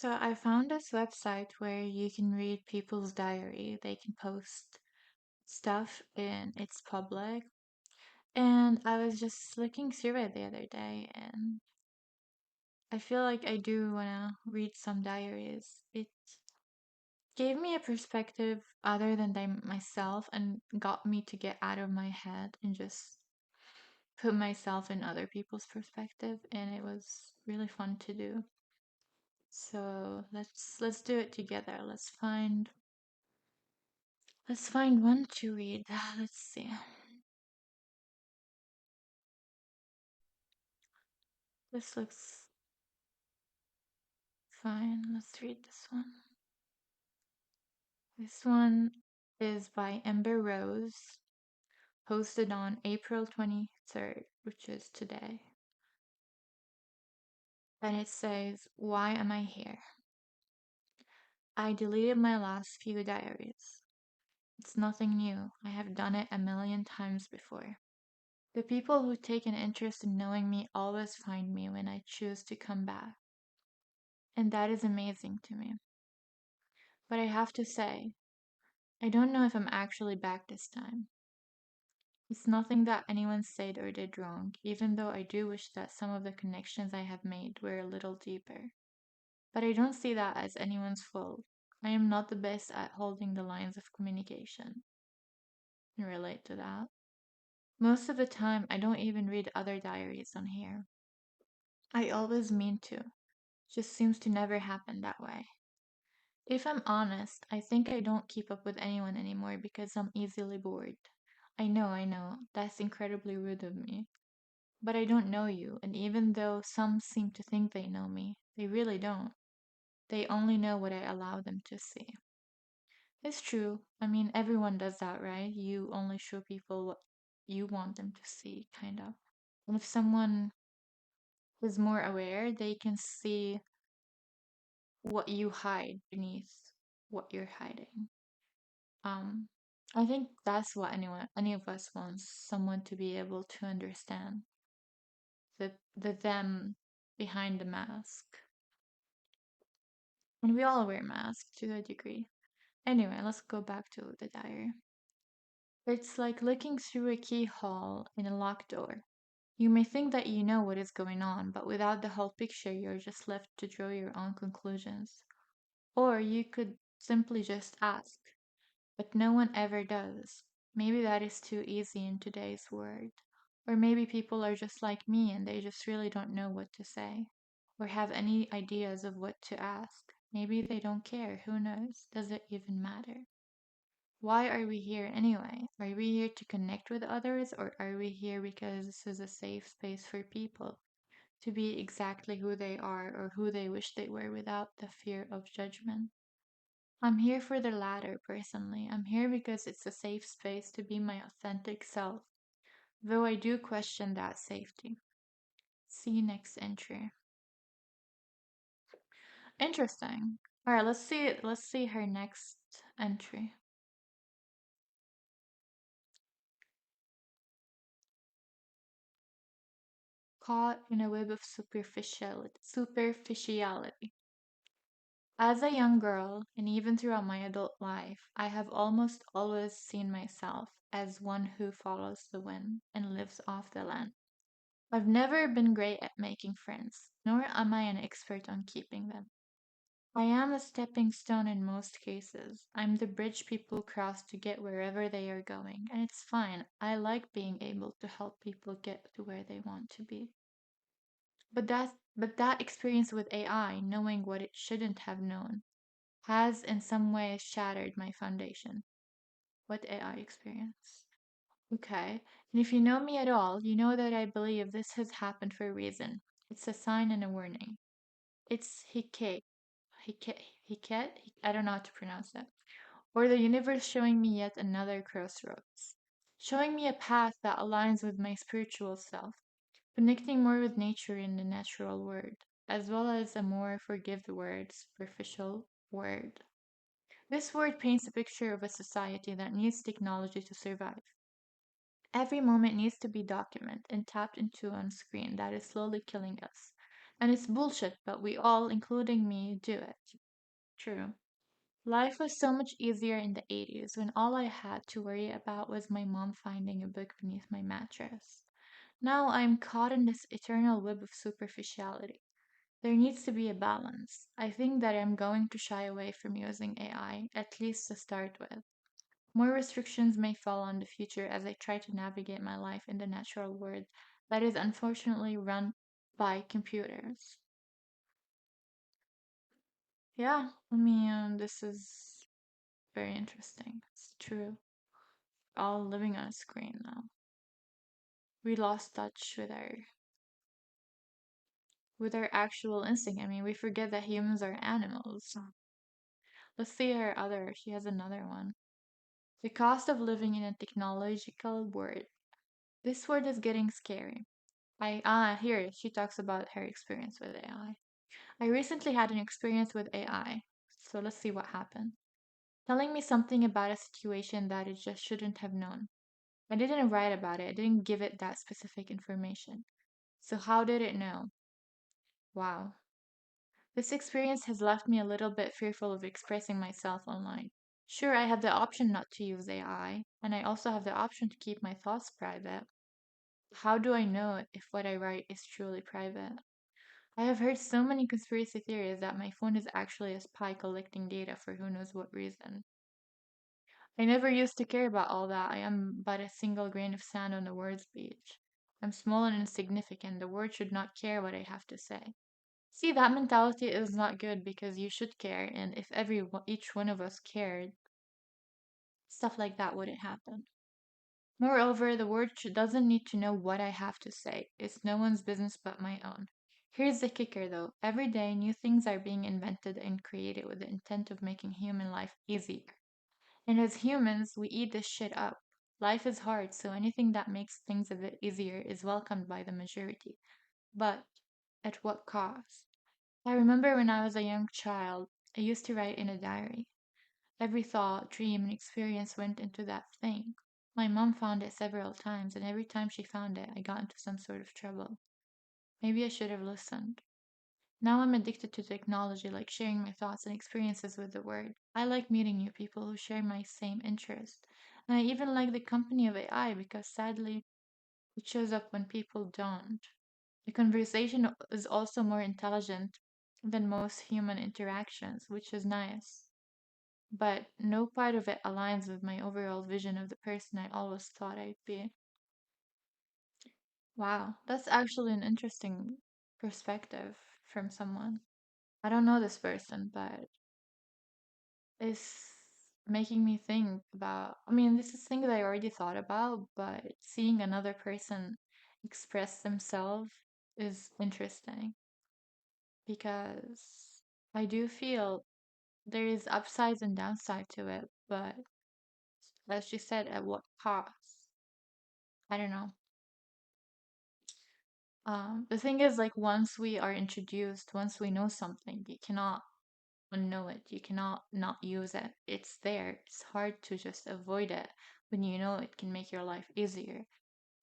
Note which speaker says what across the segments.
Speaker 1: So I found this website where you can read people's diary. They can post stuff and it's public. And I was just looking through it the other day and I feel like I do want to read some diaries. It gave me a perspective other than myself and got me to get out of my head and just put myself in other people's perspective and it was really fun to do. So let's do it together. Let's find one to read. Let's see. This looks fine. Let's read this one. This one is by Ember Rose, posted on April 23rd, which is today. And it says, "Why am I here? I deleted my last few diaries. It's nothing new. I have done it a million times before. The people who take an interest in knowing me always find me when I choose to come back. And that is amazing to me. But I have to say, I don't know if I'm actually back this time. It's nothing that anyone said or did wrong, even though I do wish that some of the connections I have made were a little deeper. But I don't see that as anyone's fault. I am not the best at holding the lines of communication. And relate to that. Most of the time, I don't even read other diaries on here. I always mean to. Just seems to never happen that way. If I'm honest, I think I don't keep up with anyone anymore because I'm easily bored. I know, that's incredibly rude of me. But I don't know you, and even though some seem to think they know me, they really don't. They only know what I allow them to see. It's true. I mean, everyone does that, right? You only show people what you want them to see, kind of. And if someone is more aware, they can see what you hide beneath what you're hiding. Um, I think that's what any of us wants, someone to be able to understand the them behind the mask. And we all wear masks to a degree. Anyway, let's go back to the diary. It's like looking through a keyhole in a locked door. You may think that you know what is going on, but without the whole picture, you're just left to draw your own conclusions. Or you could simply just ask, but no one ever does. Maybe that is too easy in today's world. Or maybe people are just like me and they just really don't know what to say. Or have any ideas of what to ask. Maybe they don't care. Who knows? Does it even matter? Why are we here anyway? Are we here to connect with others, or are we here because this is a safe space for people to be exactly who they are or who they wish they were without the fear of judgment? I'm here for the latter, personally. I'm here because it's a safe space to be my authentic self, though I do question that safety. See next entry. Interesting. All right, let's see her next entry. Caught in a web of superficiality. As a young girl, and even throughout my adult life, I have almost always seen myself as one who follows the wind and lives off the land. I've never been great at making friends, nor am I an expert on keeping them. I am a stepping stone in most cases. I'm the bridge people cross to get wherever they are going, and it's fine. I like being able to help people get to where they want to be. But that experience with AI, knowing what it shouldn't have known, has in some ways shattered my foundation. What AI experience? Okay. And if you know me at all, you know that I believe this has happened for a reason. It's a sign and a warning. It's Hike, I don't know how to pronounce that. Or the universe showing me yet another crossroads. Showing me a path that aligns with my spiritual self, connecting more with nature in the natural world, as well as a more forgive the word, superficial word. This word paints a picture of a society that needs technology to survive. Every moment needs to be documented and tapped into on screen that is slowly killing us. And it's bullshit, but we all, including me, do it. True. Life was so much easier in the 80s when all I had to worry about was my mom finding a book beneath my mattress. Now I'm caught in this eternal web of superficiality. There needs to be a balance. I think that I'm going to shy away from using AI, at least to start with. More restrictions may fall on the future as I try to navigate my life in the natural world that is unfortunately run by computers. Yeah, I mean, this is very interesting. It's true. All living on a screen now. We lost touch with our actual instinct. I mean, we forget that humans are animals. Let's see her other. She has another one. The cost of living in a technological world. This word is getting scary. Here she talks about her experience with AI. I recently had an experience with AI. So let's see what happened. Telling me something about a situation that it just shouldn't have known. I didn't write about it. I didn't give it that specific information. So how did it know? Wow. This experience has left me a little bit fearful of expressing myself online. Sure, I have the option not to use AI, and I also have the option to keep my thoughts private. How do I know if what I write is truly private? I have heard so many conspiracy theories that my phone is actually a spy collecting data for who knows what reason. I never used to care about all that. I am but a single grain of sand on the world's beach. I'm small and insignificant. The world should not care what I have to say. See, that mentality is not good because you should care, and if each one of us cared, stuff like that wouldn't happen. Moreover, the world doesn't need to know what I have to say. It's no one's business but my own. Here's the kicker though. Every day, new things are being invented and created with the intent of making human life easier. And as humans, we eat this shit up. Life is hard, so anything that makes things a bit easier is welcomed by the majority. But at what cost? I remember when I was a young child, I used to write in a diary. Every thought, dream, and experience went into that thing. My mom found it several times, and every time she found it, I got into some sort of trouble. Maybe I should have listened. Now I'm addicted to technology, like sharing my thoughts and experiences with the world. I like meeting new people who share my same interest. And I even like the company of AI because sadly, it shows up when people don't. The conversation is also more intelligent than most human interactions, which is nice. But no part of it aligns with my overall vision of the person I always thought I'd be. Wow, that's actually an interesting perspective from someone. I don't know this person, but it's making me think about. I mean, this is things I already thought about, but seeing another person express themselves is interesting because I do feel there is upsides and downside to it, but as you said, at what cost? I don't know. The thing is, like, once we are introduced, once we know something, you cannot unknow it. You cannot not use it. It's there. It's hard to just avoid it when you know it can make your life easier.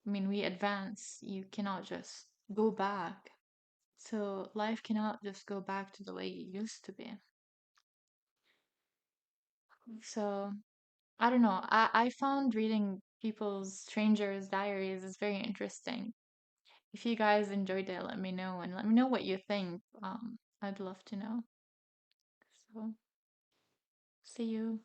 Speaker 1: I mean, we advance. You cannot just go back. So life cannot just go back to the way it used to be. So I don't know. I found reading people's strangers' diaries is very interesting. If you guys enjoyed it, let me know and let me know what you think. I'd love to know. So, see you.